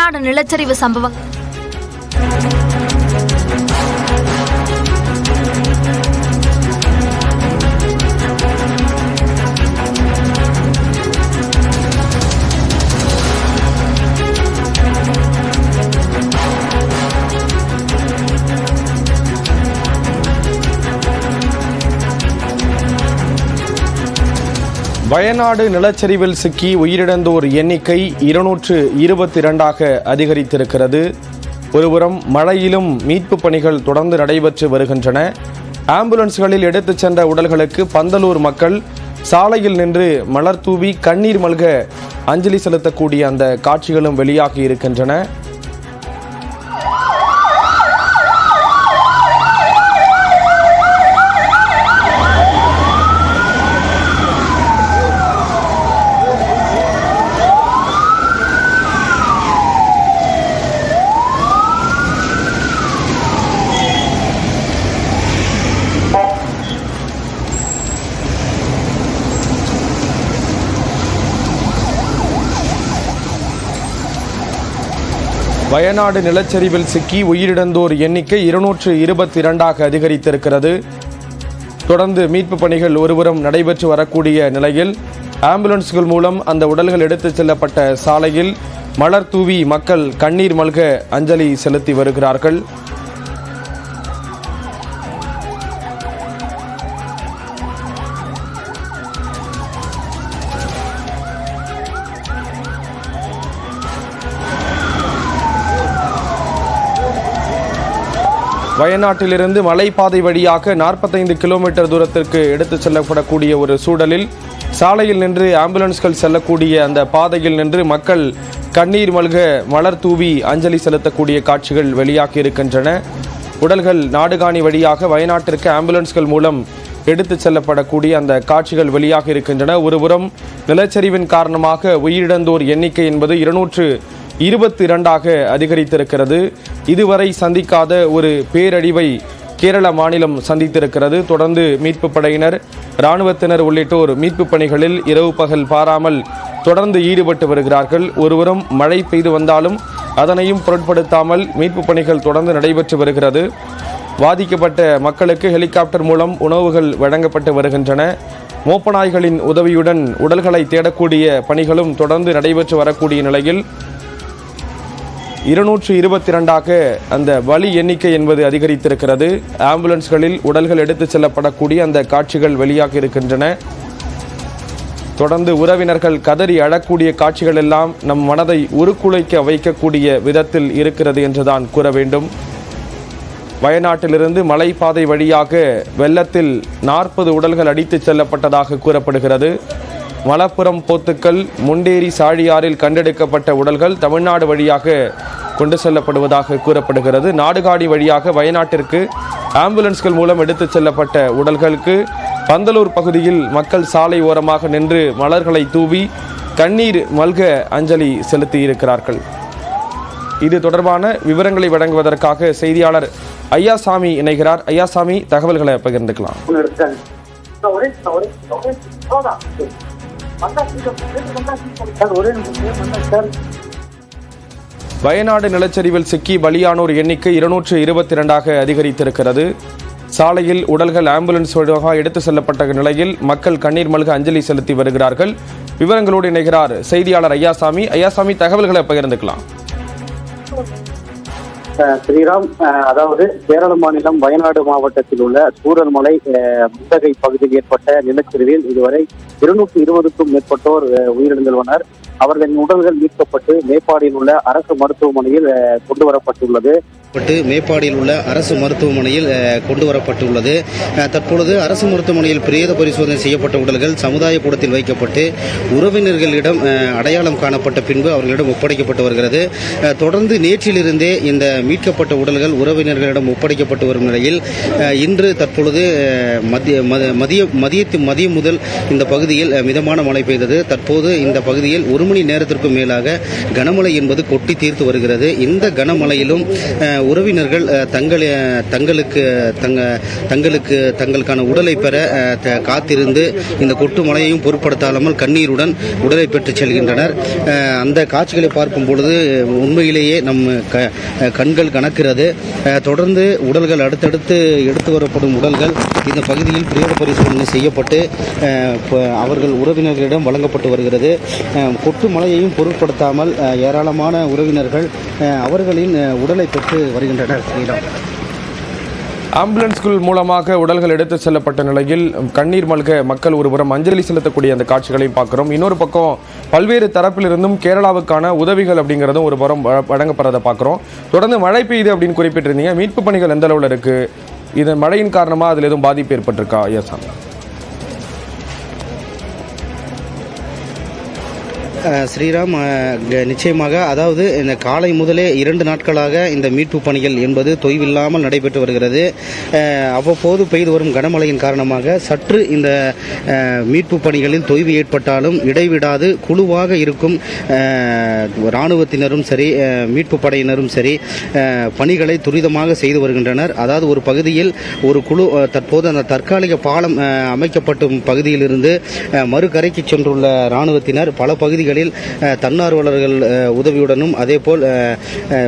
வயநாடு நிலச்சரிவு சம்பவங்கள். வயநாடு நிலச்சரிவில் சிக்கி உயிரிழந்தோர் எண்ணிக்கை 222ஆக அதிகரித்திருக்கிறது. ஒருபுறம் மழையிலும் மீட்பு பணிகள் தொடர்ந்து நடைபெற்று வருகின்றன. ஆம்புலன்ஸ்களில் எடுத்துச் சென்ற உடல்களுக்கு பந்தலூர் மக்கள் சாலையில் நின்று மலர் தூவி கண்ணீர் மல்க அஞ்சலி செலுத்தக்கூடிய அந்த காட்சிகளும் வெளியாகி இருக்கின்றன. வயநாடு நிலச்சரிவில் சிக்கி உயிரிழந்தோர் எண்ணிக்கை 222ஆக அதிகரித்திருக்கிறது. தொடர்ந்து மீட்பு பணிகள் ஒருபுறம் நடைபெற்று வரக்கூடிய நிலையில் ஆம்புலன்ஸ்கள் மூலம் அந்த உடல்கள் எடுத்துச் செல்லப்பட்ட சாலையில் மலர் தூவி மக்கள் கண்ணீர் மல்க அஞ்சலி செலுத்தி வருகிறார்கள். வயநாட்டிலிருந்து மலைப்பாதை வழியாக 45 கிலோமீட்டர் தூரத்திற்கு எடுத்துச் செல்லப்படக்கூடிய ஒரு சூழலில் சாலையில் நின்று ஆம்புலன்ஸ்கள் செல்லக்கூடிய அந்த பாதையில் நின்று மக்கள் கண்ணீர் மல்க மலர் தூவி அஞ்சலி செலுத்தக்கூடிய காட்சிகள் வெளியாகி இருக்கின்றன. உடல்கள் நாடுகாணி வழியாக வயநாட்டிற்கு ஆம்புலன்ஸ்கள் மூலம் எடுத்துச் செல்லப்படக்கூடிய அந்த காட்சிகள் வெளியாகி இருக்கின்றன. ஒருபுறம் நிலச்சரிவின் காரணமாக உயிரிழந்தோர் எண்ணிக்கை என்பது 222ஆக அதிகரித்திருக்கிறது. இதுவரை சந்திக்காத ஒரு பேரழிவை கேரள மாநிலம் சந்தித்திருக்கிறது. தொடர்ந்து மீட்பு படையினர், இராணுவத்தினர் உள்ளிட்டோர் மீட்பு பணிகளில் இரவு பகல் பாராமல் தொடர்ந்து ஈடுபட்டு வருகிறார்கள். ஒருவரும் மழை பெய்து வந்தாலும் அதனையும் பொருட்படுத்தாமல் மீட்பு பணிகள் தொடர்ந்து நடைபெற்று வருகிறது. பாதிக்கப்பட்ட மக்களுக்கு ஹெலிகாப்டர் மூலம் உணவுகள் வழங்கப்பட்டு வருகின்றன. மோப்பநாய்களின் உதவியுடன் உடல்களை தேடக்கூடிய பணிகளும் தொடர்ந்து நடைபெற்று வரக்கூடிய நிலையில் 222ஆக அந்த பலி எண்ணிக்கை என்பது அதிகரித்திருக்கிறது. ஆம்புலன்ஸ்களில் உடல்கள் எடுத்துச் செல்லப்படக்கூடிய அந்த காட்சிகள் வெளியாகி இருக்கின்றன. தொடர்ந்து உறவினர்கள் கதறி அழக்கூடிய காட்சிகள் எல்லாம் நம் மனதை உருக்குலைக்க வைக்கக்கூடிய விதத்தில் இருக்கிறது என்றுதான் கூற வேண்டும். வயநாட்டிலிருந்து மலைப்பாதை வழியாக வெள்ளத்தில் 40 உடல்கள் அடித்துச் செல்லப்பட்டதாக கூறப்படுகிறது. மலப்புரம், போத்துக்கல், முண்டேரி, சாழியாறில் கண்டெடுக்கப்பட்ட உடல்கள் தமிழ்நாடு வழியாக கொண்டு செல்லப்படுவதாக கூறப்படுகிறது. நாடுகாணி வழியாக வயநாட்டிற்கு ஆம்புலன்ஸ்கள் மூலம் எடுத்துச் செல்லப்பட்ட உடல்களுக்கு பந்தலூர் பகுதியில் மக்கள் சாலை ஓரமாக நின்று மலர்களை தூவி கண்ணீர் மல்க அஞ்சலி செலுத்தியிருக்கிறார்கள். இது தொடர்பான விவரங்களை வழங்குவதற்காக செய்தியாளர் ஐயாசாமி இணைகிறார். ஐயாசாமி, தகவல்களை பகிர்ந்துக்கலாம். வயநாடு நிலச்சரிவில் சிக்கி பலியானோர் எண்ணிக்கை 222ஆக அதிகரித்திருக்கிறது. சாலையில் உடல்கள் ஆம்புலன்ஸ் வழியாக எடுத்து செல்லப்பட்ட நிலையில் மக்கள் கண்ணீர் மல்க அஞ்சலி செலுத்தி வருகிறார்கள். விவரங்களோடு இணைகிறார் செய்தியாளர் ஐயாசாமி. ஐயாசாமி, தகவல்களை பகிர்ந்துக்கலாம். ஸ்ரீராம், அதாவது கேரள மாநிலம் வயநாடு மாவட்டத்தில் உள்ள சூரல்மலை முத்தகை பகுதியில் ஏற்பட்ட நிலச்சரிவில் இதுவரை 220க்கும் மேற்பட்டோர் உயிரிழந்துள்ளனர். அவர்களின் உடல்கள் மீட்கப்பட்டு மேப்பாடியில் உள்ள அரசு மருத்துவமனையில் கொண்டு வரப்பட்டுள்ளது. மேப்பாடியில் உள்ள அரசு மருத்துவமனையில் கொண்டு வரப்பட்டுள்ளது. தற்பொழுது அரசு மருத்துவமனையில் பிரேத பரிசோதனை செய்யப்பட்ட உடல்கள் சமுதாய கூடத்தில் வைக்கப்பட்டு உறவினர்களிடம் அடையாளம் காணப்பட்ட பின்பு அவர்களிடம் ஒப்படைக்கப்பட்டு வருகிறது. தொடர்ந்து நேற்றிலிருந்தே இந்த மீட்கப்பட்ட உடல்கள் உறவினர்களிடம் ஒப்படைக்கப்பட்டு வரும் நிலையில் இன்று தற்பொழுது மதியம் முதல் இந்த பகுதியில் மிதமான மழை பெய்தது. தற்போது இந்த பகுதியில் 1 மணி நேரத்திற்கும் மேலாக கனமழை என்பது கொட்டி தீர்த்து வருகிறது. இந்த கனமழையிலும் உறவினர்கள் தங்களுக்கான உடலை பெற காத்திருந்து இந்த கொட்டு மழையையும் பொருட்படுத்தாமல் கண்ணீருடன் உடலை பெற்று செல்கின்றனர். அந்த காட்சிகளை பார்க்கும் பொழுது உண்மையிலேயே நம் கண்கள் கணக்கிறது. தொடர்ந்து உடல்கள் அடுத்தடுத்து எடுத்து வரப்படும் உடல்கள் இந்த பகுதியில் பிரேத பரிசோதனை செய்யப்பட்டு அவர்கள் உறவினர்களிடம் வழங்கப்பட்டு வருகிறது. கொட்டு மழையையும் பொருட்படுத்தாமல் ஏராளமான உறவினர்கள் அவர்களின் உடலை பெற்று வருகின்றனர். ஆம்புலன்ஸ்கள் மூலமாக உடல்கள் எடுத்து செல்லப்பட்ட நிலையில் கண்ணீர் மல்க மக்கள் ஒருபுறம் அஞ்சலி செலுத்தக்கூடிய அந்த காட்சிகளையும் பார்க்கிறோம். இன்னொரு பக்கம் பல்வேறு தரப்பிலிருந்தும் கேரளாவுக்கான உதவிகள் அப்படிங்கிறதும் ஒரு புறம் வழங்கப்படுறதை பார்க்குறோம். தொடர்ந்து மழை பெய்யுது அப்படின்னு குறிப்பிட்டிருந்தீங்க. மீட்பு பணிகள் எந்த அளவில் இருக்கு? இது மழையின் காரணமாக அதில் எதுவும் பாதிப்பு ஏற்பட்டிருக்கா? ஐயாசாமி. ஸ்ரீராம், நிச்சயமாக, அதாவது இந்த காலை முதலே 2 நாட்களாக இந்த மீட்பு பணிகள் என்பது தொய்வில்லாமல் நடைபெற்று வருகிறது. அவ்வப்போது பெய்து வரும் கனமழையின் காரணமாக சற்று இந்த மீட்பு பணிகளில் தொய்வு ஏற்பட்டாலும் இடைவிடாது குழுவாக இருக்கும் இராணுவத்தினரும் சரி மீட்பு படையினரும் சரி பணிகளை துரிதமாக செய்து வருகின்றனர். அதாவது ஒரு பகுதியில் ஒரு குழு தற்போது அந்த தற்காலிக பாலம் அமைக்கப்படும் பகுதியிலிருந்து மறுகரைக்கு சென்றுள்ள இராணுவத்தினர் பல பகுதிகளில் தன்னார்வலர்கள் உதவியுடனும் அதேபோல்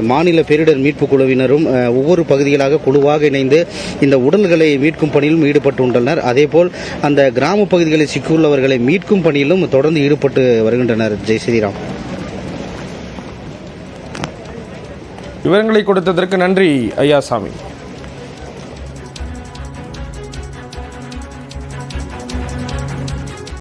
மாநில பேரிடர் மீட்பு குழுவினரும் ஒவ்வொரு பகுதிகளாக குழுவாக இணைந்து இந்த உடல்களை மீட்கும் பணியிலும் ஈடுபட்டுள்ளனர். அதேபோல் அந்த கிராம பகுதிகளில் சிக்கியுள்ளவர்களை மீட்கும் பணியிலும் தொடர்ந்து ஈடுபட்டு வருகின்றனர். ஜெய் ஸ்ரீராம். விவரங்களை கொடுத்ததற்கு நன்றி ஐயாசாமி.